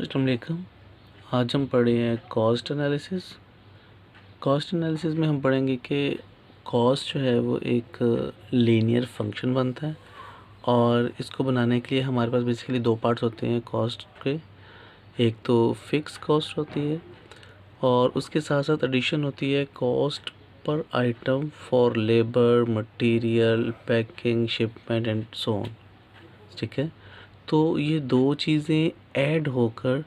अस्सलाम वालेकुम। आज हम पढ़े हैं कॉस्ट एनालिसिस। कॉस्ट एनालिसिस में हम पढ़ेंगे कि कॉस्ट जो है वो एक लीनियर फंक्शन बनता है और इसको बनाने के लिए हमारे पास बेसिकली दो पार्ट्स होते हैं कॉस्ट के। एक तो फिक्स कॉस्ट होती है और उसके साथ साथ एडिशन होती है cost per item for labour, material, packing, shipment and so on. ठीक है, तो ये दो चीज़ें ऐड होकर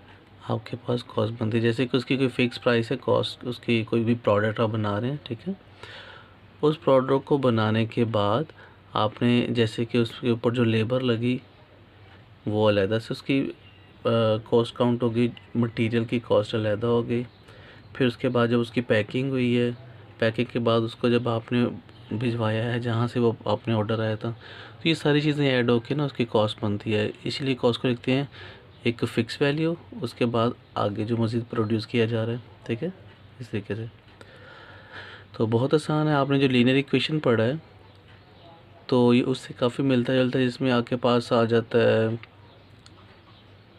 आपके पास कॉस्ट बनती है। जैसे कि उसकी कोई फिक्स प्राइस है, कॉस्ट उसकी कोई भी प्रोडक्ट आप बना रहे हैं, ठीक है। उस प्रोडक्ट को बनाने के बाद आपने जैसे कि उसके ऊपर जो लेबर लगी वो अलहदा से उसकी कॉस्ट काउंट होगी, मटेरियल की कॉस्ट अलहदा हो गई। फिर उसके बाद जब उसकी पैकिंग हुई है, पैकिंग के बाद उसको जब आपने भिजवाया है जहाँ से वो आपने ऑर्डर आया था, तो ये सारी चीज़ें ऐड होके ना उसकी कॉस्ट बनती है। इसलिए कॉस्ट को लिखते हैं एक फ़िक्स वैल्यू, उसके बाद आगे जो मज़ीद प्रोड्यूस किया जा रहा है, ठीक है, इस तरीके से। तो बहुत आसान है। आपने जो लीनियर इक्वेशन पढ़ा है तो ये उससे काफ़ी मिलता जुलता है, जिसमें आपके पास आ जाता है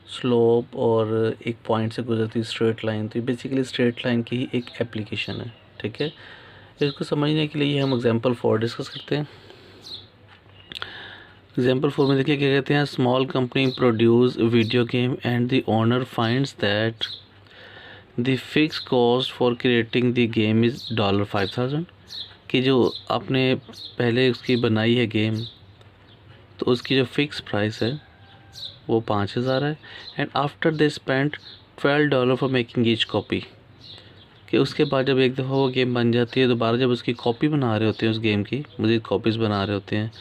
स्लोप और एक पॉइंट से गुजरती स्ट्रेट लाइन। तो ये बेसिकली स्ट्रेट लाइन की ही एक एप्लीकेशन है, ठीक है। इसको समझने के लिए हम एग्जांपल 4 डिस्कस करते हैं। एग्जांपल 4 में देखिए क्या कहते हैं, small company produce video game and the owner finds that the fix cost for creating the game is $5000। कि जो आपने पहले उसकी बनाई है गेम, तो उसकी जो फिक्स प्राइस है वो 5000 है। And after they spend $12 for making each copy. कि उसके बाद जब एक दफ़ा वो गेम बन जाती है, दोबारा जब उसकी कॉपी बना रहे होते हैं उस गेम की, मज़ीद कॉपीज़ बना रहे होते हैं,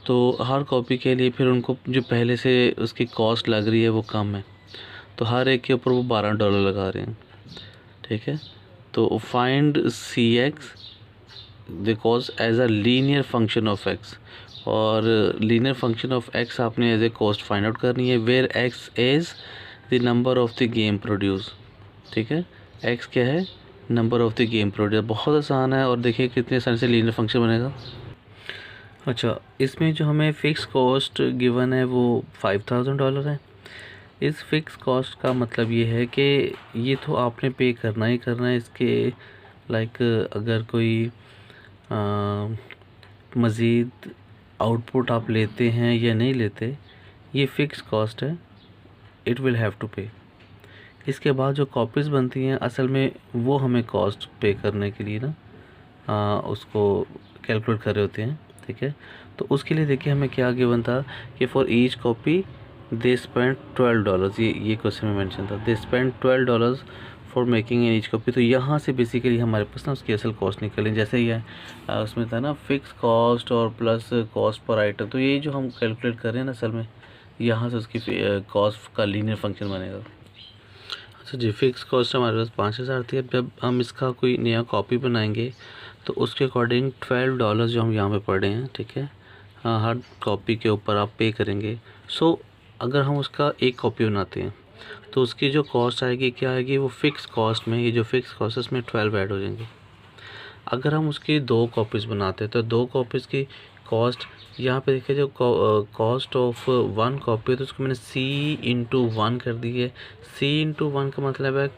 तो हर कॉपी के लिए फिर उनको जो पहले से उसकी कॉस्ट लग रही है वो कम है, तो हर एक के ऊपर वो $12 लगा रहे हैं, ठीक है। तो find CX the cost as a linear function of X, और लीनियर फंक्शन ऑफ X आपने as a cost find out करनी है, where X is the number of the game produce. ठीक है, X क्या है, number of the game produce. बहुत आसान है और देखिए कितने आसानी से लीनियर फंक्शन बनेगा। अच्छा, इसमें जो हमें फ़िक्स कॉस्ट गिवन है वो $5000 है। इस फ़िक्स कॉस्ट का मतलब ये है कि ये तो आपने पे करना ही करना है। इसके लाइक अगर कोई मज़ीद आउटपुट आप लेते हैं या नहीं लेते, ये फ़िक्स कॉस्ट है, इट विल हैव टू पे। इसके बाद जो कॉपीज़ बनती हैं असल में वो हमें कॉस्ट पे करने के लिए ना उसको कैलकुलेट कर रहे होते हैं, ठीक है। तो उसके लिए देखिए हमें क्या गिवन था कि for each copy they spend $12। ये क्वेश्चन में मेंशन था, they spend $12 for making an each copy. तो यहाँ से बेसिकली हमारे पास ना उसकी असल कॉस्ट निकलें। जैसे ही है उसमें था ना फिक्स कॉस्ट और प्लस कॉस्ट पर आइटम, तो ये जो हम कैलकुलेट कर रहे हैं ना असल में यहाँ से उसकी कॉस्ट का लीनियर फंक्शन बनेगा। अच्छा जी, फिक्स कॉस्ट हमारे पास 5000 थी। अब जब हम इसका कोई नया कॉपी बनाएंगे तो उसके अकॉर्डिंग $12 जो हम यहाँ पे पढ़ रहे हैं, ठीक है, हाँ, हर कॉपी के ऊपर आप पे करेंगे। सो अगर हम उसका एक कॉपी बनाते हैं तो उसकी जो कॉस्ट आएगी क्या आएगी, वो फिक्स कॉस्ट में, ये जो फिक्स कॉस्ट है इसमें 12 ऐड हो जाएंगे। अगर हम उसकी 2 कॉपीज़ बनाते हैं तो 2 कॉपीज़ की कॉस्ट यहाँ पे देखिए, जो कॉस्ट ऑफ 1 कॉपी है तो उसको मैंने C/1 कर दी है। C/1 का मतलब है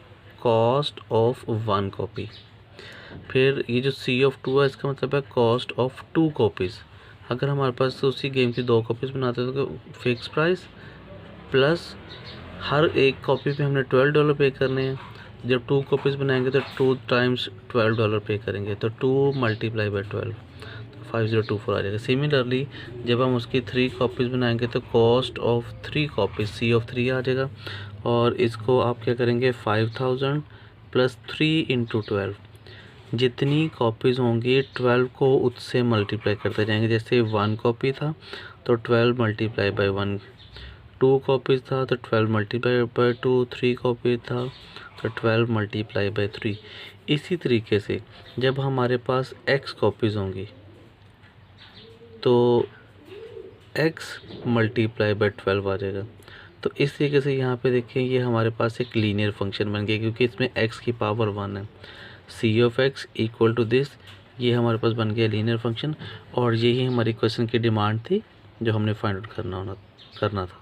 कॉस्ट ऑफ 1 कॉपी। फिर ये जो C/2 है इसका मतलब है कॉस्ट ऑफ 2 कॉपीज़। अगर हमारे पास उसी गेम की 2 कॉपीज़ बनाते हैं तो फिक्स प्राइस प्लस हर एक कॉपी पे हमने $12 पे करने हैं। जब 2 कॉपीज़ बनाएंगे तो 2 टाइम्स $12 पे करेंगे, तो 2 × 12 तो 5024 आ जाएगा। सिमिलरली जब हम उसकी 3 कॉपीज़ बनाएंगे तो कॉस्ट ऑफ 3 कॉपीज़ C/3 आ जाएगा, और इसको आप क्या करेंगे 5000 प्लस 3 × 12। जितनी कॉपीज़ होंगी 12 को उससे मल्टीप्लाई करते जाएंगे। जैसे 1 कॉपी था तो 12 × 1, 2 कॉपीज़ था तो 12 × 2, 3 कॉपी था तो 12 × 3। इसी तरीके से जब हमारे पास x कॉपीज़ होंगी तो x × 12 आ जाएगा। तो इस तरीके से यहाँ पे देखिए ये हमारे पास एक लीनियर फंक्शन बन गया, क्योंकि इसमें x की पावर 1 है। C/x इक्वल टू दिस, ये हमारे पास बन गया लीनियर फंक्शन, और यही हमारी क्वेश्चन की डिमांड थी जो हमने फाइंड आउट करना था।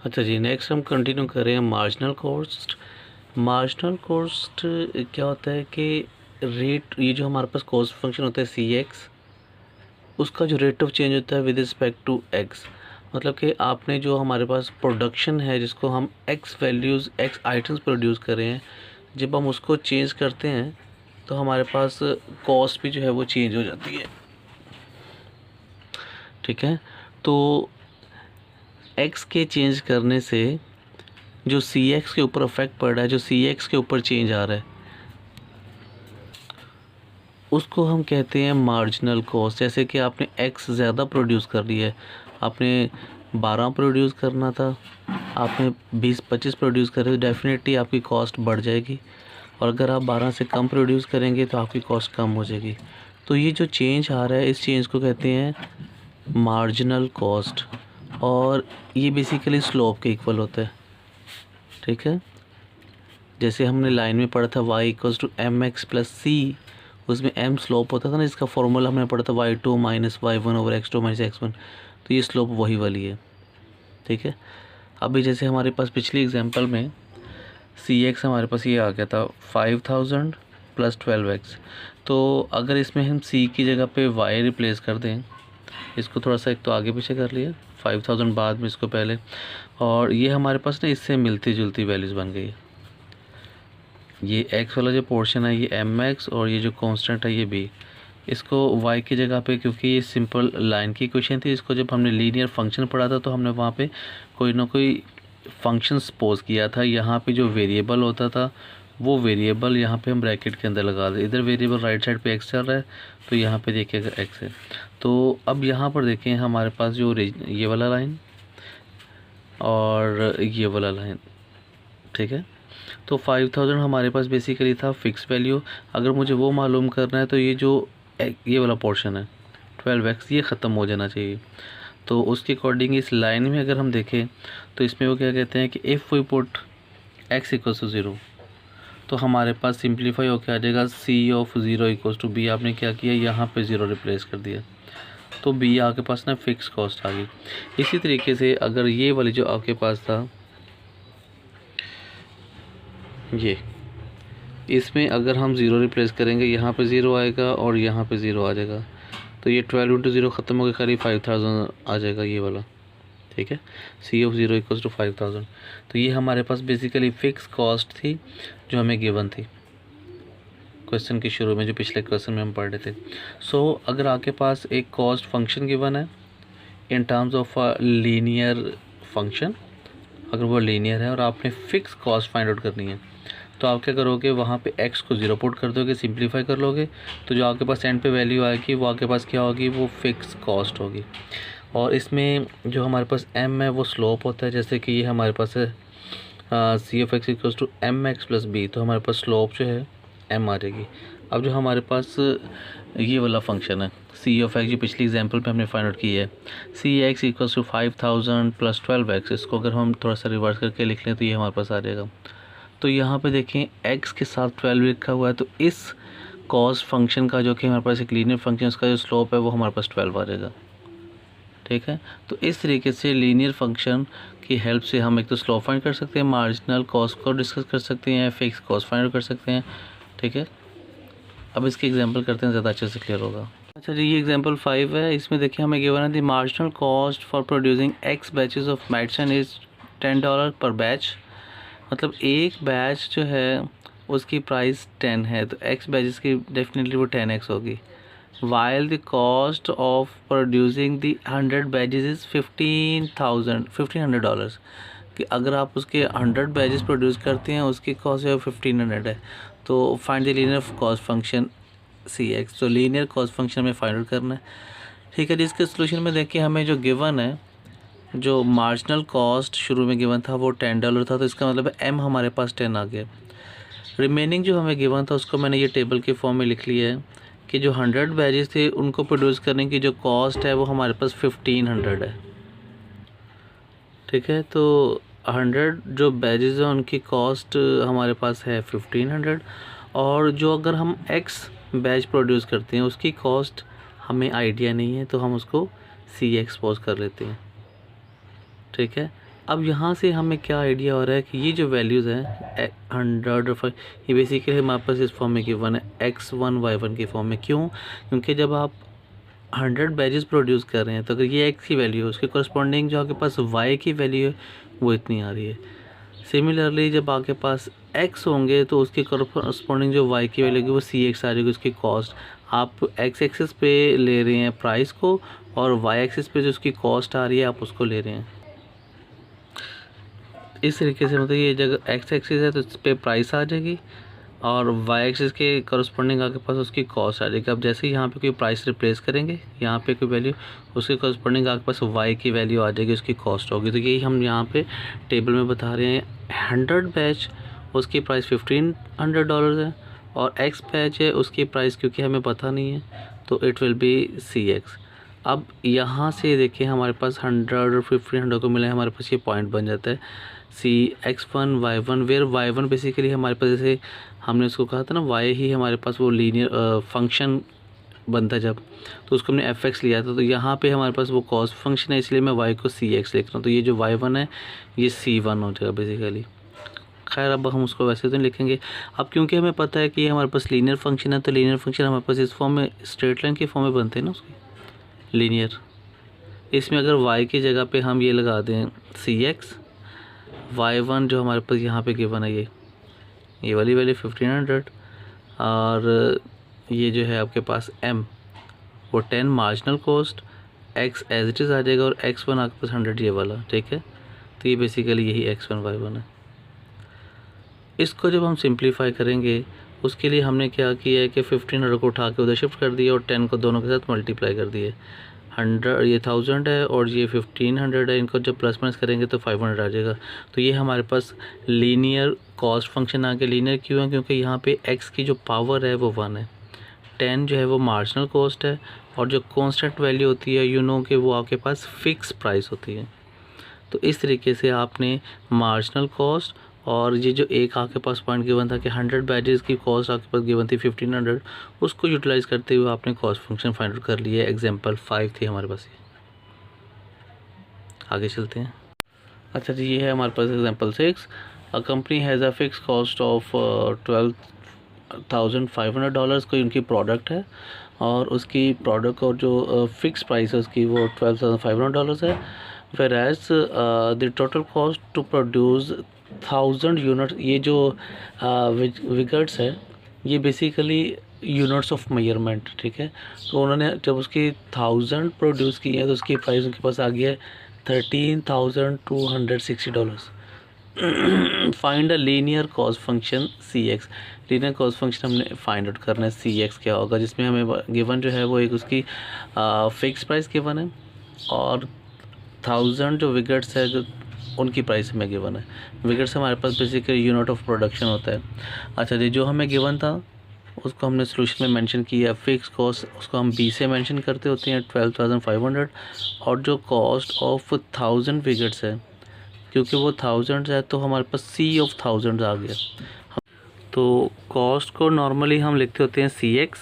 अच्छा जी, नेक्स्ट हम कंटिन्यू करें मार्जिनल कॉस्ट। मार्जिनल कॉस्ट क्या होता है कि रेट, ये जो हमारे पास कॉस्ट फंक्शन होता है सी एक्स, उसका जो रेट ऑफ चेंज होता है विद रिस्पेक्ट टू एक्स। मतलब कि आपने जो हमारे पास प्रोडक्शन है जिसको हम x values x items produce कर रहे हैं, जब हम उसको चेंज करते हैं तो हमारे पास कॉस्ट भी जो है वो चेंज हो जाती है। ठीक है, तो एक्स के चेंज करने से जो सी एक्स के ऊपर इफेक्ट पड़ रहा है, जो सी एक्स के ऊपर चेंज आ रहा है, उसको हम कहते हैं मार्जिनल कॉस्ट। जैसे कि आपने एक्स ज़्यादा प्रोड्यूस कर लिया है, आपने 12 प्रोड्यूस करना था, आपने 20-25 प्रोड्यूस करे तो डेफिनेटली आपकी कॉस्ट बढ़ जाएगी, और अगर आप 12 से कम प्रोड्यूस करेंगे तो आपकी कॉस्ट कम हो जाएगी। तो ये जो चेंज आ रहा है, इस चेंज को कहते हैं मार्जिनल कॉस्ट, और ये बेसिकली स्लोप के इक्वल होता है। ठीक है, जैसे हमने लाइन में पढ़ा था y equals to M X plus C, उसमें m स्लोप होता था ना, इसका फॉर्मूला हमने पढ़ा था y2 minus y1 over x2 minus x1, तो ये स्लोप वही वाली है। ठीक है, अभी जैसे हमारे पास पिछली एग्जांपल में सी एक्स हमारे पास ये आ गया था 5000 प्लस 12x, तो अगर इसमें हम c की जगह पे y रिप्लेस कर दें, इसको थोड़ा सा एक तो आगे पीछे कर लिया, 5000 बाद में इसको पहले, और ये हमारे पास ना इससे मिलती जुलती वैल्यूज़ बन गई। ये x वाला जो पोर्शन है ये एम एक्स, और ये जो कांस्टेंट है ये b, इसको y की जगह पे, क्योंकि ये सिंपल लाइन की क्वेश्चन थी, इसको जब हमने लीनियर फंक्शन पढ़ा था तो हमने वहाँ पे कोई ना कोई फंक्शन सपोज किया था। यहाँ पे जो वेरिएबल होता था वो वेरिएबल यहाँ पे हम ब्रैकेट के अंदर लगा दे, इधर वेरिएबल राइट साइड पे x चल रहा है तो यहाँ पे देखिएगा x है। तो अब यहाँ पर देखें हमारे पास जो ये वाला लाइन और ये वाला लाइन, ठीक है, तो 5000 हमारे पास बेसिकली था फिक्स वैल्यू। अगर मुझे वो मालूम करना है तो ये जो ये वाला पोर्शन है 12x, ये ख़त्म हो जाना चाहिए। तो उसके अकॉर्डिंग इस लाइन में अगर हम देखें तो इसमें वो क्या कहते हैं कि if we put x equals to 0, तो हमारे पास सिंप्लीफाई होकर आ जाएगा c of 0 equals to b। आपने क्या किया, यहाँ पे 0 रिप्लेस कर दिया, तो b आपके पास ना फिक्स कॉस्ट आ गई। इसी तरीके से अगर ये वाली जो आपके पास था, ये इसमें अगर हम 0 रिप्लेस करेंगे, यहाँ पे 0 आएगा और यहाँ पे 0 आ जाएगा, तो ये 12 इंटू 0 ख़त्म हो गया, खाली 5000 आ जाएगा ये वाला। ठीक है, सी ऑफ 0 इक्वल्स टू 5000। तो ये हमारे पास बेसिकली फ़िक्स कॉस्ट थी जो हमें गिवन थी क्वेश्चन के शुरू में, जो पिछले क्वेश्चन में हम पढ़ रहे थे। सो अगर आपके पास एक कॉस्ट फंक्शन गिवन है in terms of a linear function, अगर वो लीनियर है और आपने फ़िक्स कॉस्ट फाइंड आउट करनी है, तो आप क्या करोगे, वहाँ पे x को 0 पुट कर दोगे, सिंप्लीफाई कर लोगे, तो जो आपके पास एंड पे वैल्यू आएगी वो आपके पास क्या होगी, वो फिक्स कॉस्ट होगी। और इसमें जो हमारे पास m है वो स्लोप होता है, जैसे कि ये हमारे पास है C of X equals to M X plus B, तो हमारे पास स्लोप जो है m आ जाएगी। अब जो हमारे पास ये वाला फंक्शन है सी ऑफ एक्स, जो पिछली एग्जांपल पे हमने फाइंड आउट की है, C X equals to 5000 plus 12x, इसको अगर हम थोड़ा सा रिवर्स करके लिख लें तो ये हमारे पास आ जाएगा। तो यहाँ पे देखें x के साथ 12 लिखा हुआ है, तो इस कॉस फंक्शन का जो कि हमारे पास एक लीनियर फंक्शन, उसका जो स्लोप है वो हमारे पास 12 आ जाएगा। ठीक है, तो इस तरीके से लीनियर फंक्शन की हेल्प से हम एक तो स्लोप फाइंड कर सकते हैं, मार्जिनल कॉस्ट को डिस्कस कर सकते हैं, फिक्स कॉस्ट फाइंड कर सकते हैं। ठीक है, अब इसकी एग्जांपल करते हैं, ज़्यादा अच्छे से क्लियर होगा। अच्छा जी, ये एग्जांपल 5 है, इसमें देखिए हमें गिवन है the marginal cost for producing x batches of medicine is $10 पर बैच। मतलब एक बैच जो है उसकी प्राइस 10 है, तो x बैचेस की डेफिनेटली वो 10x होगी। While the cost of producing the 100 batches is $1500, कि अगर आप उसके 100 बैचेस प्रोड्यूस करते हैं उसकी कॉस्ट जो है 1500 है। तो find the linear cost function cx, तो लीनियर कॉस्ट फंक्शन में फाइंड आउट करना है। ठीक है, जिसके सोल्यूशन में देखिए हमें जो गिवन है, जो मार्जिनल कॉस्ट शुरू में गिवन था वो $10 था, तो इसका मतलब है m हमारे पास 10 आ गया। रिमेनिंग जो हमें गिवन था उसको मैंने ये टेबल के फॉर्म में लिख लिया है कि जो 100 बैचेस थे उनको प्रोड्यूस करने की जो कॉस्ट है वो हमारे पास 1500 है। ठीक है, तो 100 जो बैचेस हैं उनकी कॉस्ट हमारे पास है 1500, और जो अगर हम x बैच प्रोड्यूस करते हैं उसकी कॉस्ट हमें आइडिया नहीं है, तो हम उसको सी एक्सपोज कर लेते हैं। ठीक है, अब यहाँ से हमें क्या आइडिया हो रहा है कि ये जो वैल्यूज़ हैं 100 ये बेसिकली हमारे पास इस फॉर्म में गिवन है x1 y1 की फॉर्म में। क्यों? क्योंकि जब आप 100 बैजेस प्रोड्यूस कर रहे हैं तो अगर ये x की वैल्यू है उसके करस्पॉन्डिंग जो आपके पास y की वैल्यू है वो इतनी आ रही है। सिमिलरली जब आपके पास x होंगे तो उसके करस्पॉन्डिंग जो y की वैल्यू होगी वो cx आ जाएगी, उसकी कॉस्ट। आप x एक्सिस पे ले रहे हैं प्राइस को और y एक्सिस पे जो उसकी कॉस्ट आ रही है आप उसको ले रहे हैं। इस तरीके से मतलब ये जगह x एक्सिस है तो इस पर प्राइस आ जाएगी और y एक्सिस के करस्पॉन्डिंग आपके पास उसकी कॉस्ट आ जाएगी। अब जैसे ही यहाँ पे कोई प्राइस रिप्लेस करेंगे यहाँ पे कोई वैल्यू, उसके करस्पॉन्डिंग आपके पास y की वैल्यू आ जाएगी, उसकी कॉस्ट होगी। तो यही हम यहाँ पे टेबल में बता रहे हैं। 100 बैच उसकी प्राइस $1500 है और x बैच है उसकी प्राइस क्योंकि हमें पता नहीं है तो इट विल बी cx। अब यहाँ से देखिए हमारे पास 100 और 1500 को मिला है, हमारे पास ये पॉइंट बन जाता है cx1 y1 where y1 basically हमारे पास, जैसे हमने उसको कहा था ना y ही हमारे पास वो लीनियर फंक्शन बनता है जब, तो उसको हमने fx लिया था। तो यहाँ पे हमारे पास वो कॉस्ट फंक्शन है इसलिए मैं y को cx लिख रहा हूँ। तो ये जो y1 है ये c1 हो जाएगा बेसिकली। खैर अब हम उसको वैसे तो नहीं लिखेंगे। अब क्योंकि हमें पता है कि ये हमारे पास लीनियर फंक्शन है तो लीनियर फंक्शन हमारे पास इस फॉर्म में स्ट्रेट लाइन की फॉर्म में बनते हैं ना उसकी लीनियर। इसमें अगर y की जगह पे हम ये लगा दें cx, y1 जो हमारे पास यहाँ पे गिवन है ये वाली वैल्यू 1500 और ये जो है आपके पास m वो 10 marginal cost, x as it is आ जाएगा और x1 आपके पास 100 ये वाला, ठीक है। तो ये बेसिकली यही x1 y1 है। इसको जब हम सिंप्लीफाई करेंगे उसके लिए हमने क्या किया है कि 1500 को उठा के उधर शिफ्ट कर दिया और 10 को दोनों के साथ मल्टीप्लाई कर दिए। 100 ये 1000 है और ये 1500 है, इनको जब प्लस माइनस करेंगे तो 500 आ जाएगा। तो ये हमारे पास लीनियर कॉस्ट फंक्शन आ गया। लीनियर क्यों है? क्योंकि यहाँ पे x की जो पावर है वो 1 है, 10 जो है वो मार्जिनल कॉस्ट है और जो कांस्टेंट वैल्यू होती है यू नो कि वो आपके पास फिक्स प्राइस होती है। तो इस तरीके से आपने मार्जिनल कॉस्ट और ये जो एक आपके पास पॉइंट गिवन था कि 100 बैजेस की कॉस्ट आपके पास गिवन थी 1500, उसको यूटिलाइज करते हुए आपने कॉस्ट फंक्शन फाइंड आउट कर लिया है। एग्जांपल 5 थी हमारे पास। ये आगे चलते हैं। अच्छा जी, ये है हमारे पास example 6। A company has a fixed cost of $12,500 कोई उनकी प्रोडक्ट है और उसकी प्रोडक्ट और जो फिक्स प्राइस है उसकी वो $12,500 है। Whereas the total cost to produce 1000 units, ये जो विगर्ट्स है ये बेसिकली यूनिट्स ऑफ मेजरमेंट, ठीक है। तो उन्होंने जब उसकी 1000 प्रोड्यूस की है तो उसकी प्राइस उनके पास आ गया है $13,260। Find a linear cost function cx। Linear cost function हमने फाइंड आउट करना है cx क्या होगा, जिसमें हमें गिवन जो है वो एक उसकी फिक्स प्राइस गिवन है और 1000 जो विगेट्स है जो उनकी प्राइस हमें गिवन है। विगेट्स हमारे पास बेसिकली यूनिट ऑफ प्रोडक्शन होता है। अच्छा जी, जो हमें गिवन था उसको हमने सोल्यूशन में मेंशन किया। फिक्स कॉस्ट उसको हम बी से मेंशन करते होते हैं 12,500 और जो कॉस्ट ऑफ 1000 विगेट्स है क्योंकि वो 1000 है तो हमारे पास सी ऑफ 1000 आ गया। तो कॉस्ट को नॉर्मली हम लिखते होते हैं cx,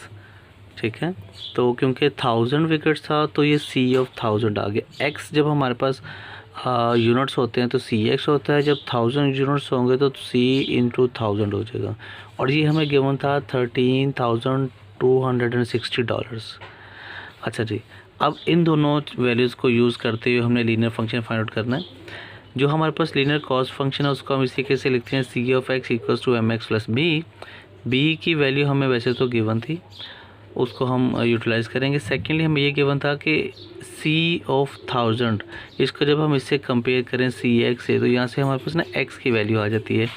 ठीक है। तो क्योंकि 1000 विकेट्स था तो ये c ऑफ 1000 आ गया। x जब हमारे पास यूनिट्स होते हैं तो cx होता है, जब 1000 यूनिट्स होंगे तो c इंटू 1000 हो जाएगा और ये हमें गिवन था $13,260। अच्छा जी, अब इन दोनों वैल्यूज़ को यूज़ करते हुए हमने लीनियर फंक्शन फाइंड आउट करना है। जो हमारे पास लीनियर कॉस्ट फंक्शन है उसको हम इसी तरीके से लिखते हैं c of x equals to mx plus b की वैल्यू हमें वैसे तो गिवन थी, उसको हम यूटिलाइज़ करेंगे। सेकेंडली हमें ये गिवन था कि c ऑफ 1000, इसको जब हम इससे कंपेयर करें cx से तो यहाँ से हमारे पास ना x की वैल्यू आ जाती है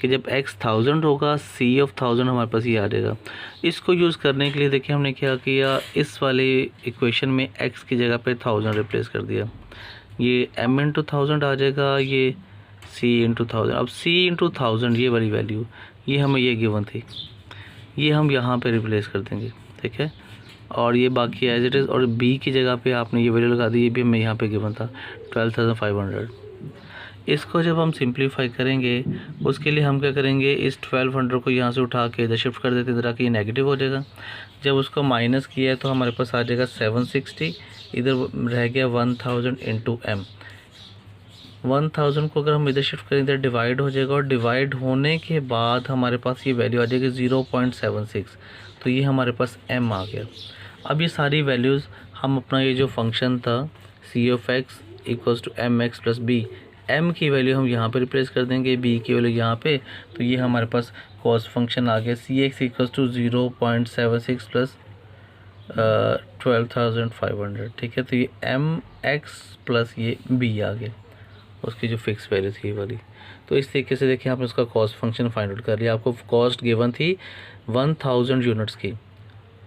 कि जब x 1000 होगा c ऑफ 1000 हमारे पास ये आ जाएगा। इसको यूज़ करने के लिए देखिए हमने क्या किया, इस वाले इक्वेशन में x की जगह पे 1000 रिप्लेस कर दिया। ये m इंटू 1000 आ जाएगा, ये c इंटू 1000। अब c इंटू 1000 ये वाली वैल्यू ये हमें ये गिवन थी, ये हम यहाँ पे रिप्लेस कर देंगे, ठीक है। और ये बाकी एज इट इज़ और b की जगह पे आपने ये वैल्यू लगा दी, ये भी हमें यहाँ पे गिवन था 12,500। इसको जब हम सिंप्लीफाई करेंगे उसके लिए हम क्या करेंगे, इस 1200 को यहाँ से उठा के इधर शिफ्ट कर देते हैं ताकि ये नेगेटिव हो जाएगा। जब उसको माइनस किया तो हमारे पास आ जाएगा 760, इधर रह गया 1000 इंटू m। 1000 को अगर हम इधर शिफ्ट करें, इधर डिवाइड हो जाएगा और डिवाइड होने के बाद हमारे पास ये वैल्यू आ जाएगी 0.76। तो ये हमारे पास m आ गया। अब ये सारी वैल्यूज़ हम अपना ये जो फंक्शन था c(x) = mx + b, m की वैल्यू हम यहाँ पे रिप्लेस कर देंगे, b की वैल्यू यहाँ पे, तो ये हमारे पास कॉस्ट फंक्शन आ गया cx = 0.76 + 12,500। ठीक है, तो ये mx + ये b आ गया, उसकी जो फिक्स वैल्यू थी वाली। तो इस तरीके से देखिए आपने उसका कॉस्ट फंक्शन फाइंड आउट कर लिया। आपको कॉस्ट गिवन थी 1000 यूनिट्स की,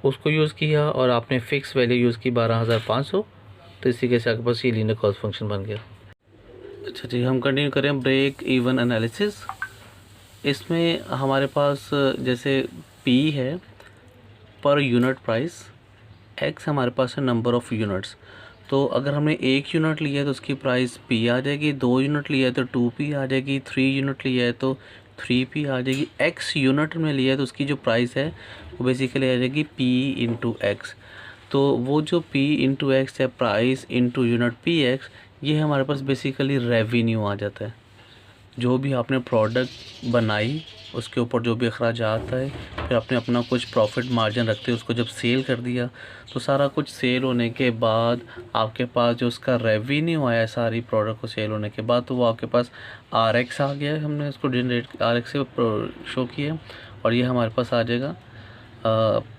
उसको यूज़ किया और आपने फिक्स वैल्यू यूज़ की 12,500। तो इसी तरीके से आपके पास ये लीनियर कॉस्ट फंक्शन बन गया। अच्छा जी, हम कंटिन्यू करें ब्रेक इवन एनालिसिस। इसमें हमारे पास जैसे P है पर यूनिट प्राइस, X हमारे पास है नंबर ऑफ़ यूनिट्स। तो अगर हमने 1 यूनिट लिया है तो उसकी प्राइस P आ जाएगी, 2 यूनिट लिया है तो 2P आ जाएगी, 3 यूनिट लिया है तो 3P आ जाएगी। X यूनिट में लिया है तो उसकी जो प्राइस है वो बेसिकली आ जाएगी P × X। तो वो जो P × X है, प्राइस इंटू यूनिट PX, ये हमारे पास बेसिकली रेवेन्यू आ जाता है। जो भी आपने प्रोडक्ट बनाई उसके ऊपर जो भी अखराजात है, फिर आपने अपना कुछ प्रॉफिट मार्जिन रखते हैं, उसको जब सेल कर दिया तो सारा कुछ सेल होने के बाद आपके पास जो उसका रेवेन्यू आया सारी प्रोडक्ट को सेल होने के बाद, तो वो आपके पास RX आ गया है। हमने उसको जनरेट RX से शो किया और ये हमारे पास आ जाएगा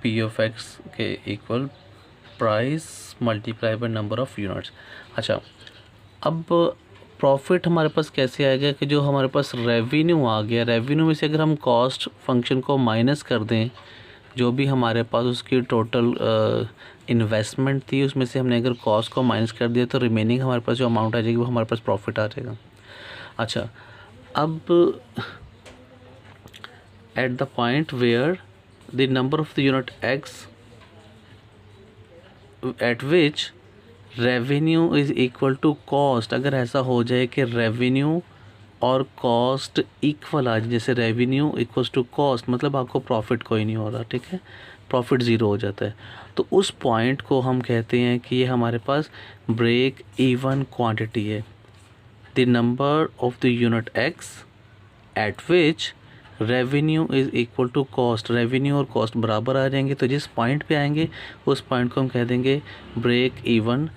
P(x) के equal price multiply by number of units. अच्छा, अब प्रॉफिट हमारे पास कैसे आएगा कि जो हमारे पास रेवेन्यू आ गया, रेवेन्यू में से अगर हम कॉस्ट फंक्शन को माइनस कर दें, जो भी हमारे पास उसकी टोटल इन्वेस्टमेंट थी उसमें से हमने अगर कॉस्ट को माइनस कर दिया तो रिमेनिंग हमारे पास जो अमाउंट आ जाएगी वो हमारे पास प्रॉफिट आ जाएगा। अच्छा, अब at the point where the number of the unit X at which revenue is equal to cost, अगर ऐसा हो जाए कि रेवेन्यू और कॉस्ट इक्वल आ जाए, जैसे रेवेन्यू इक्वल्स टू कॉस्ट, मतलब आपको प्रॉफिट कोई नहीं हो रहा, ठीक है, प्रॉफिट ज़ीरो हो जाता है, तो उस पॉइंट को हम कहते हैं कि ये हमारे पास ब्रेक इवन क्वांटिटी है। The number of the unit X at which revenue is equal to cost, revenue और कॉस्ट बराबर आ जाएंगे, तो जिस पॉइंट पे आएंगे उस पॉइंट को हम कह देंगे ब्रेक इवन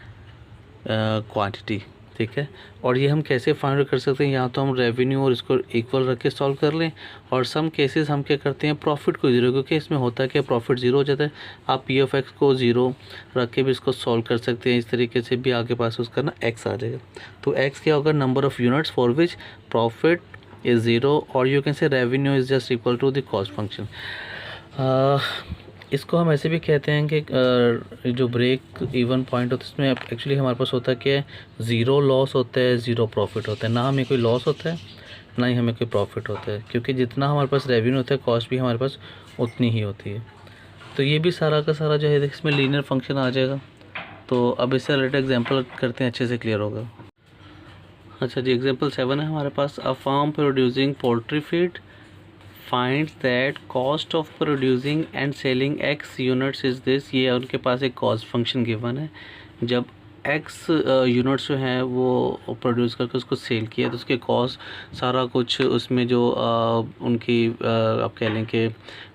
क्वांटिटी। ठीक है, और ये हम कैसे फाइंड आउट कर सकते हैं, या तो हम रेवेन्यू और इसको इक्वल रख के सॉल्व कर लें, और सम केसेस हम क्या करते हैं प्रॉफिट को ज़ीरो, क्योंकि इसमें होता है कि प्रॉफिट ज़ीरो हो जाता है। आप P(x) को ज़ीरो रख के भी इसको सॉल्व कर सकते हैं, इस तरीके से भी आगे पास उसका ना X आ जाएगा। तो X क्या होगा, number of units for which profit is zero, और you can say revenue is just equal to the cost function. इसको हम ऐसे भी कहते हैं कि जो ब्रेक इवन पॉइंट होता है इसमें एक्चुअली हमारे पास होता है कि ज़ीरो लॉस होता है, ज़ीरो प्रॉफिट होता है, ना हमें कोई लॉस होता है ना ही हमें कोई प्रॉफिट होता है, क्योंकि जितना हमारे पास रेवेन्यू होता है कॉस्ट भी हमारे पास उतनी ही होती है। तो ये भी सारा का सारा जो है इसमें लीनियर फंक्शन आ जाएगा। तो अब इससे रिलेटेड एग्जाम्पल करते हैं, अच्छे से क्लियर होगा। अच्छा जी, एग्जाम्पल 7 है हमारे पास। A farm producing poultry feed finds that cost of producing and selling X units is this। ये उनके पास एक कॉस्ट फंक्शन गिवन है। जब X यूनिट्स जो हैं वो प्रोड्यूस करके उसको सेल किया तो उसके कॉस्ट सारा कुछ उसमें जो उनकी आप कह लें कि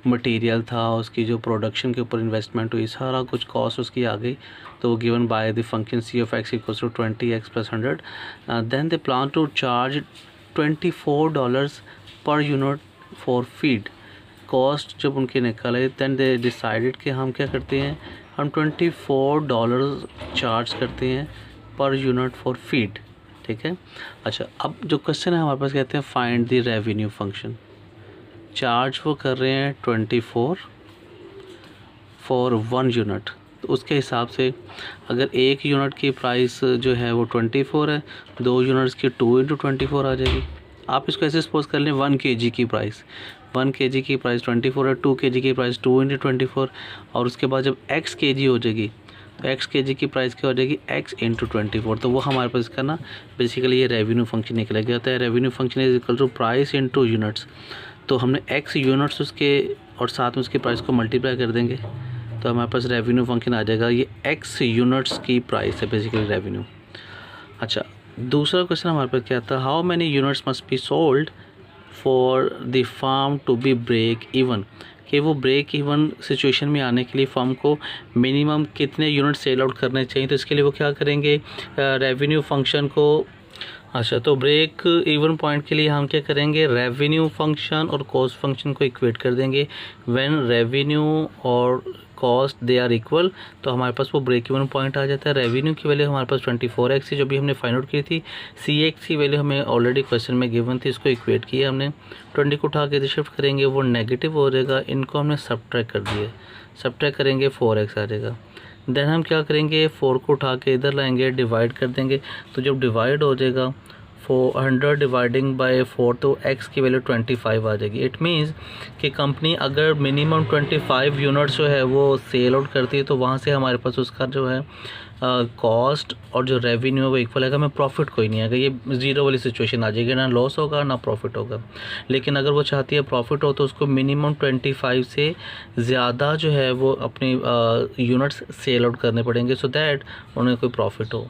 मटेरियल था, उसकी जो प्रोडक्शन के ऊपर इन्वेस्टमेंट हुई, सारा कुछ कॉस्ट उसकी आ गई। तो वो given by the function C(x) = 20x + 100। Then they plan to charge $24 per unit for feed. Cost जब उनकी निकल आई दैन दे डिसाइडेड कि हम क्या करते हैं, हम $24 चार्ज करते हैं पर यूनिट फॉर फीड। ठीक है, अच्छा, अब जो क्वेश्चन है हमारे पास कहते हैं find the revenue function. Charge वो कर रहे हैं 24 फॉर 1 यूनिट, तो उसके हिसाब से अगर 1 यूनिट की प्राइस जो है वो 24 है, 2 यूनिट्स की 2 × 24 आ जाएगी। आप इसको ऐसे सपोज कर लें 1 kg की प्राइस, 1 kg की प्राइस 24 है, 2 kg की प्राइस 2 × 24, और उसके बाद जब X kg हो जाएगी तो X kg की प्राइस क्या हो जाएगी, X × 24। तो वो हमारे पास इसका ना बेसिकली ये रेवेन्यू फंक्शन निकला गया होता है। Revenue function is equal to price into units. तो हमने X यूनिट्स उसके और साथ में उसकी प्राइस को मल्टीप्लाई कर देंगे तो हमारे पास रेवेन्यू फंक्शन आ जाएगा। ये X यूनिट्स की प्राइस है बेसिकली रेवेन्यू। अच्छा, दूसरा क्वेश्चन हमारे पास क्या था, how many units must be sold for the firm to be break even, कि वो ब्रेक इवन सिचुएशन में आने के लिए फर्म को मिनिमम कितने यूनिट सेल आउट करने चाहिए। तो इसके लिए वो क्या करेंगे, रेवेन्यू फंक्शन को, अच्छा तो ब्रेक इवन पॉइंट के लिए हम क्या करेंगे, रेवेन्यू फंक्शन और कॉस्ट फंक्शन को इक्वेट कर देंगे। व्हेन रेवेन्यू और कॉस्ट दे आर इक्वल, तो हमारे पास वो ब्रेक इवन पॉइंट आ जाता है। रेवेन्यू की वैल्यू हमारे पास 24x है जो भी हमने फाइंड आउट की थी। CX की वैल्यू हमें ऑलरेडी क्वेश्चन में गिवन थी, इसको इक्वेट किया हमने। 20 को उठा के इधर शिफ्ट करेंगे, वो नेगेटिव हो जाएगा, इनको हमने सबट्रैक्ट कर दिया, सबट्रैक्ट करेंगे 4x आ जाएगा। देन हम क्या करेंगे, 4 को उठा के इधर लाएंगे, डिवाइड कर देंगे। तो जब डिवाइड हो जाएगा 400 डिवाइडिंग बाय 4, तो x की वैल्यू 25 आ जाएगी। इट मीन्स कि कंपनी अगर मिनिमम 25 यूनिट्स जो है वो सेल आउट करती है, तो वहाँ से हमारे पास उसका जो है कॉस्ट और जो रेवेन्यू है वो इक्वल आएगा, हमें प्रॉफिट कोई नहीं आएगा। ये ज़ीरो वाली सिचुएशन आ जाएगी, ना लॉस होगा ना प्रॉफिट होगा। लेकिन अगर वो चाहती है प्रॉफिट हो, तो उसको मिनिमम 25 से ज़्यादा जो है वो अपनी यूनिट्स सेल आउट करने पड़ेंगे, सो दैट उन्हें कोई प्रॉफिट हो।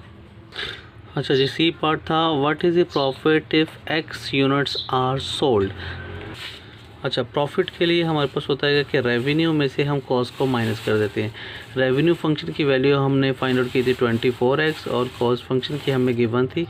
अच्छा जी, सी पार्ट था, what is the profit if x units are sold. अच्छा, प्रॉफिट के लिए हमारे पास होता है कि रेवेन्यू में से हम कॉस्ट को माइनस कर देते हैं। रेवेन्यू फंक्शन की वैल्यू हमने फाइंड आउट की थी 24x, और कॉस्ट फंक्शन की हमें गिवन थी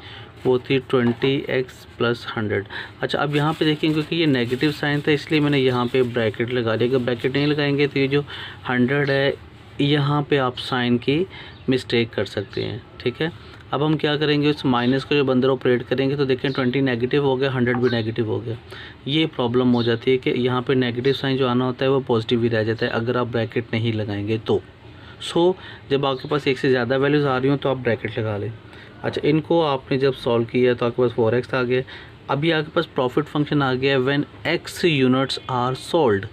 वो थी 20x + 100। अच्छा, अब यहाँ पे देखिए, क्योंकि ये नेगेटिव साइन था इसलिए मैंने यहाँ पे ब्रैकेट लगा लिया। अगर ब्रैकेट नहीं लगाएंगे तो ये जो 100 है यहाँ पे आप साइन की मिस्टेक कर सकते हैं, ठीक है। अब हम क्या करेंगे, उस माइनस को जब अंदर ऑपरेट करेंगे तो देखें 20 नेगेटिव हो गया, 100 भी नेगेटिव हो गया। ये प्रॉब्लम हो जाती है कि यहाँ पे नेगेटिव साइन जो आना होता है वो पॉजिटिव ही रह जाता है अगर आप ब्रैकेट नहीं लगाएंगे तो। जब आपके पास एक से ज़्यादा वैल्यूज़ आ रही हो तो आप ब्रैकेट लगा लें। अच्छा, इनको आपने जब सॉल्व किया तो आपके पास 4x आ गया। अभी आपके पास प्रॉफिट फंक्शन आ गया when x units are sold.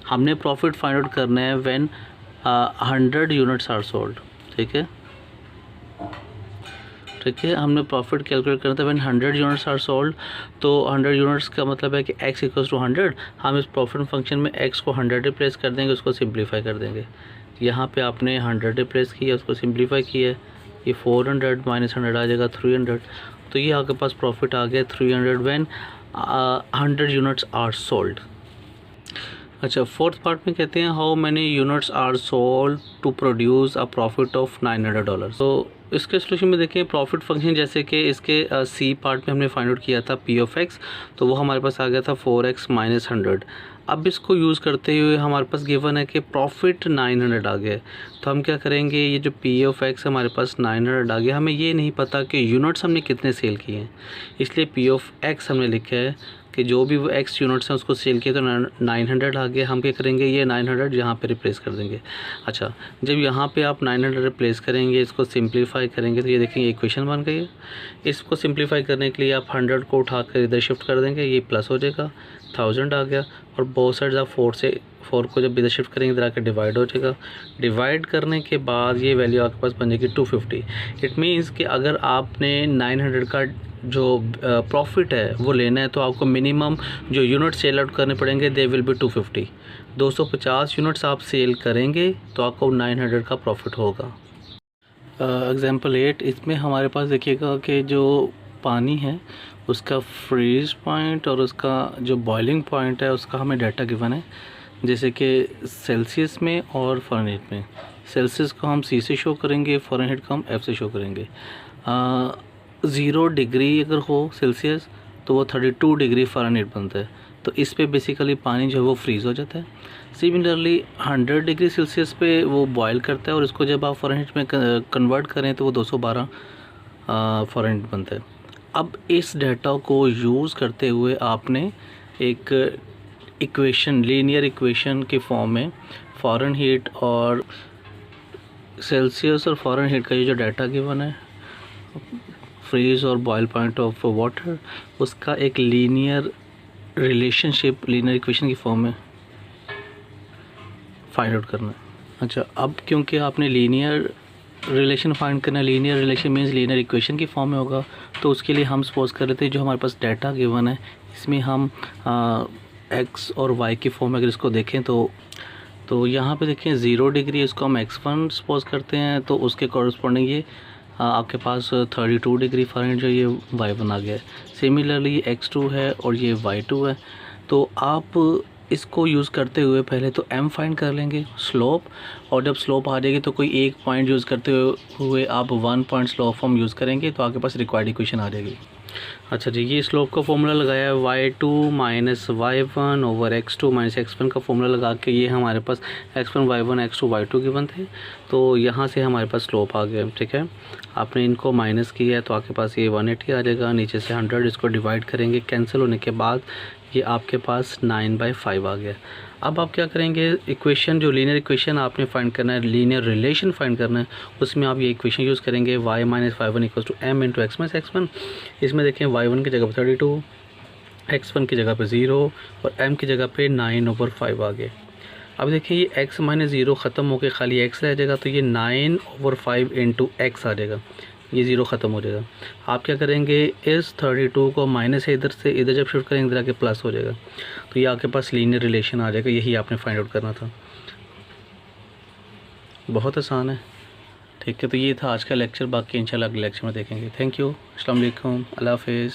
हमने प्रॉफिट फाइंड आउट करना है व्हेन 100 यूनिट्स आर सोल्ड, ठीक है। हमने प्रॉफिट कैलकुलेट करना था व्हेन 100 यूनिट्स आर सोल्ड। तो 100 यूनिट्स का मतलब है कि x = 100। हम इस प्रॉफिट फंक्शन में x को 100 रिप्लेस कर देंगे, उसको सिंप्लीफाई कर देंगे। यहाँ पे आपने 100 रिप्लेस किया, उसको सिंप्लीफाई किया, ये 400 - 100 आ जाएगा 300। तो ये आपके पास प्रॉफिट आ गया 300 व्हेन 100 यूनिट्स आर सोल्ड। अच्छा, फोर्थ पार्ट में कहते हैं how many units are sold to produce a profit of $900। तो इसके सोल्यूशन में देखिए, प्रॉफिट फंक्शन जैसे कि इसके सी पार्ट में हमने फाइंड आउट किया था P(x), तो वो हमारे पास आ गया था 4x - 100। अब इसको यूज़ करते हुए हमारे पास गिवन है कि प्रॉफिट 900 आ गया। तो हम क्या करेंगे, ये जो P(x) हमारे पास 900 आ गया, हमें ये नहीं पता कि यूनिट्स हमने कितने सेल किए हैं, इसलिए P(x) हमने लिखा है कि जो भी वो x यूनिट्स हैं उसको सेल किया तो 900 आ गया। हम क्या करेंगे, ये 900 यहाँ पे रिप्लेस कर देंगे। अच्छा, जब यहाँ पे आप 900 रिप्लेस करेंगे, इसको सिंप्लीफाई करेंगे, तो ये देखेंगे इक्वेशन बन गई है। इसको सिंप्लीफाई करने के लिए आप 100 को उठा कर इधर शिफ्ट कर देंगे, ये प्लस हो जाएगा, 1000 आ गया। और बोथ साइड्स आप 4 को जब इधर शिफ्ट करेंगे इधर आकर डिवाइड हो जाएगा। डिवाइड करने के बाद ये वैल्यू आपके पास बन जाएगी 250। इट मीन्स कि अगर आपने 900 का जो प्रॉफिट है वो लेना है तो आपको मिनिमम जो यूनिट सेल आउट करने पड़ेंगे, दे विल बी 250। 250 यूनिट्स आप सेल करेंगे तो आपको 900 का प्रॉफिट होगा। एग्जांपल 8, इसमें हमारे पास देखिएगा कि जो पानी है उसका फ्रीज पॉइंट और उसका जो बॉइलिंग पॉइंट है उसका हमें डाटा गिवन है, जैसे कि सेल्सियस में और फ़ारेनहीट में। सेल्सियस को हम C से शो करेंगे, फ़ारेनहीट को हम F से शो करेंगे। 0 डिग्री अगर हो सेल्सियस तो वो 32 डिग्री फ़ारेनहीट बनता है। तो इस पे बेसिकली पानी जो है वो फ्रीज़ हो जाता है। सिमिलरली 100 डिग्री सेल्सियस पे वो बॉयल करता है और इसको जब आप फ़ारेनहीट में कन्वर्ट करें तो वो 212 फ़ारेनहीट बनता है। अब इस डाटा को यूज़ करते हुए आपने एक इक्वेशन, लीनियर इक्वेशन के फॉर्म में फ़ारेनहीट और सेल्सियस और फ़ारेनहीट का ये जो डाटा गिवन है, फ्रीज और बॉयल पॉइंट ऑफ वाटर, उसका एक लीनियर रिलेशनशिप लीनियर इक्वेशन की फॉर्म में फाइंड आउट करना है। अच्छा, अब क्योंकि आपने लीनियर रिलेशन फाइंड करना है, linear relation means linear equation की फॉर्म में होगा, तो उसके लिए हम सपोज कर लेते हैं जो हमारे पास डाटा गिवन है इसमें हम x और y की फॉर्म में अगर इसको देखें तो यहाँ पे देखें 0 डिग्री, इसको हम x1 सपोज करते हैं, तो उसके कॉरस्पॉन्डिंग ये आपके पास 32 डिग्री फ़ारेनहाइट जो ये y1 आ गया है। सिमिलरली x2 है और ये y2 है। तो आप इसको यूज़ करते हुए पहले तो m फाइंड कर लेंगे स्लोप, और जब स्लोप आ जाएगी तो कोई एक पॉइंट यूज़ करते हुए आप 1 पॉइंट स्लोप फॉर्म यूज़ करेंगे तो आपके पास रिक्वायर्ड इक्वेशन आ जाएगी। अच्छा जी, ये स्लोप का फॉर्मूला लगाया है y2 minus y1 over x2 minus x1 का फॉर्मूला लगा के ये हमारे पास x1 y1 x2 y2 given थे, तो यहाँ से हमारे पास स्लोप आ गया। ठीक है, आपने इनको माइनस किया है तो आपके पास ये 180 आ जाएगा, नीचे से 100, इसको डिवाइड करेंगे, कैंसिल होने के बाद ये आपके पास 9/5 आ गया। अब आप क्या करेंगे, इक्वेशन जो लीनियर इक्वेशन आपने फाइंड करना है, लीनियर रिलेशन फाइंड करना है, उसमें आप ये इक्वेशन यूज़ करेंगे y minus y1 equal to m into x minus x1। इसमें देखें y1 की जगह पर 32, x1 की जगह पे 0 और m की जगह पे 9/5 आ गए। अब देखिए ये x माइनस 0 ख़त्म होकर खाली x रह जाएगा, तो ये 9/5 इंटू x आ जाएगा, ये 0 ख़त्म हो जाएगा। आप क्या करेंगे, इस 32 को माइनस है इधर से, इधर जब शिफ्ट करेंगे इधर आके प्लस हो जाएगा, तो ये आपके पास लीनियर रिलेशन आ जाएगा। यही आपने फाइंड आउट करना था, बहुत आसान है। ठीक है, तो ये था आज का लेक्चर, बाकी इंशाल्लाह अगले लेक्चर में देखेंगे। थैंक यू, अस्सलाम वालेकुम, अल्लाह हाफिज़।